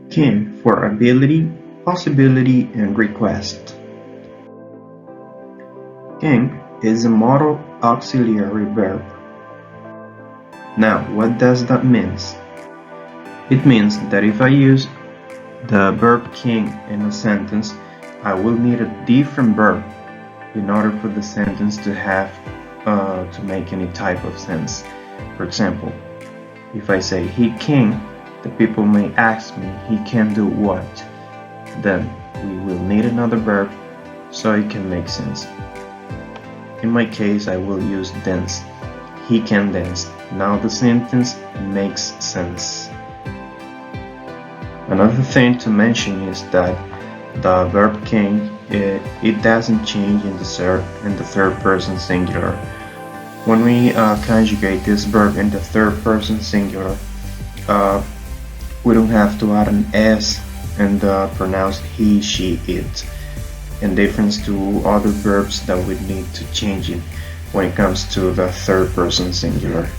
Can for ability, possibility, and request. Can is a modal auxiliary verb. Now, what does that mean? It means that if I use the verb can in a sentence, I will need a different verb in order for the sentence to have to make any type of sense. For example, if I say he can, the people may ask me he can do what? Then we will need another verb so it can make sense. In my case, I will use dance. He can dance. Now the sentence makes sense. Another thing to mention is that the verb can it doesn't change in the third person singular. When we conjugate this verb in the third person singular, we don't have to add an s and pronounce he, she, it, in difference to other verbs that we need to change it when it comes to the third person singular.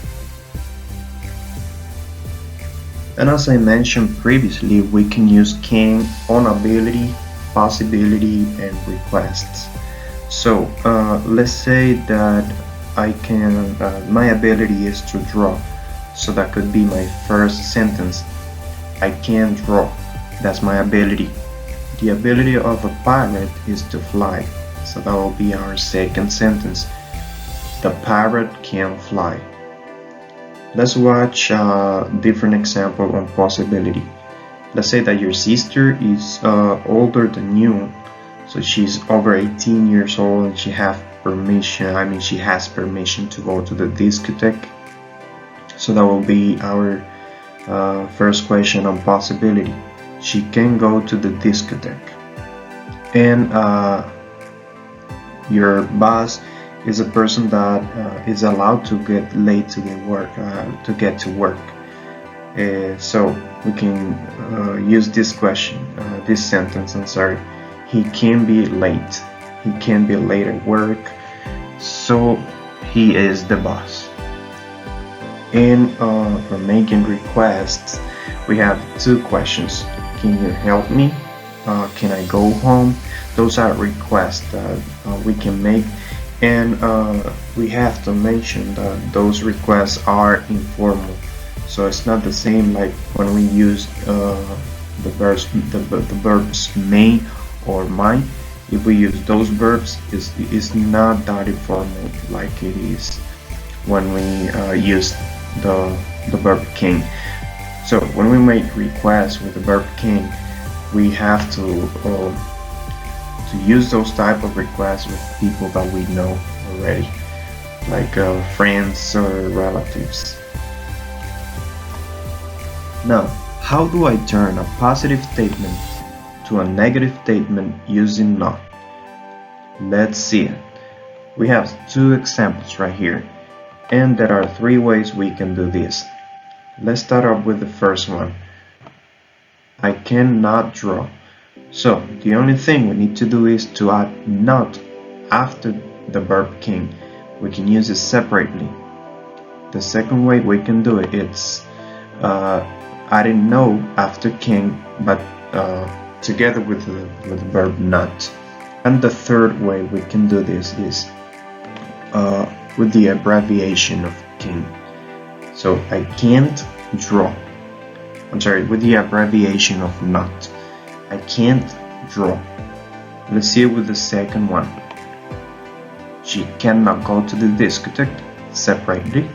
And as I mentioned previously, we can use can on ability, possibility, and requests. So let's say that I can my ability is to draw, so that could be my first sentence. I can draw. That's my ability. The ability of a parrot is to fly, so that will be our second sentence. The parrot can fly. Let's watch a different example on possibility. Let's say that your sister is older than you, so she's over 18 years old and she has permission to go to the discotheque. So that will be our first question on possibility. She can go to the discotheque. And your boss is a person that is allowed to get late to get to work. So we can use this sentence. He can be late. He can be late at work. So he is the boss. And for making requests, we have two questions. Can you help me? Can I go home? Those are requests that we can make. And we have to mention that those requests are informal, so it's not the same like when we use the verbs may or might. If we use those verbs, it's not that informal like it is when we use the verb can. So when we make requests with the verb can, we have to use those type of requests with people that we know already, like friends or relatives. Now, how do I turn a positive statement to a negative statement using not? Let's see it. We have two examples right here, and there are three ways we can do this. Let's start off with the first one. I cannot draw. So the only thing we need to do is to add not after the verb can. We can use it separately. The second way we can do it is adding no after can, but together with the verb not. And the third way we can do this is with the abbreviation of can. So I can't draw. With the abbreviation of not. I can't draw. Let's see it with the second one. She cannot go to the discotheque separately.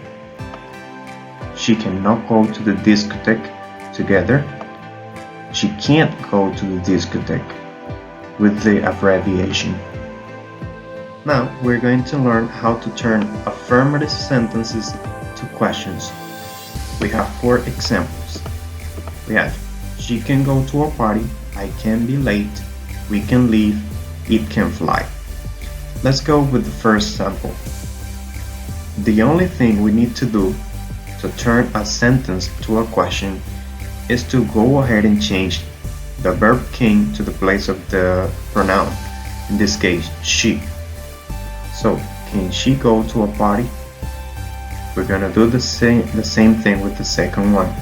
She cannot go to the discotheque together. She can't go to the discotheque with the abbreviation. Now we're going to learn how to turn affirmative sentences to questions. We have 4 examples. We have she can go to a party, I can be late, we can leave, it can fly. Let's go with the first sample. The only thing we need to do to turn a sentence to a question is to go ahead and change the verb can to the place of the pronoun, in this case she. So can she go to a party? We're gonna do the same thing with the second one.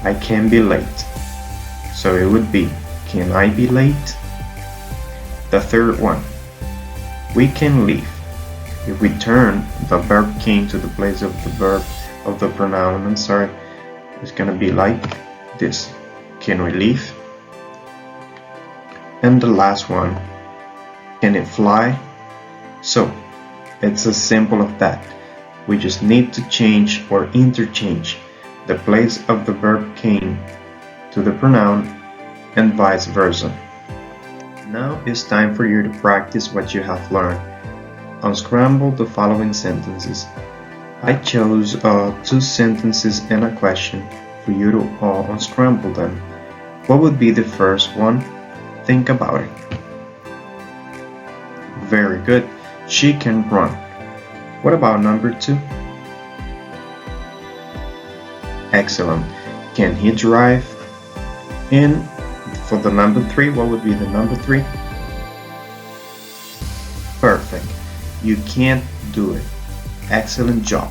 I can be late. So it would be, can I be late? The third one, we can leave. If we turn the verb can to the place of the verb of the pronoun, it's gonna be like this. Can we leave? And the last one, can it fly? So it's as simple as that. We just need to change or interchange the place of the verb can to the pronoun and vice versa. Now it's time for you to practice what you have learned. Unscramble the following sentences. I chose 2 sentences and a question for you to unscramble them. What would be the first one? Think about it. Very good. She can run. What about number 2? Excellent. Can he drive? And for the number 3, what would be the number 3? Perfect. You can't do it. Excellent job.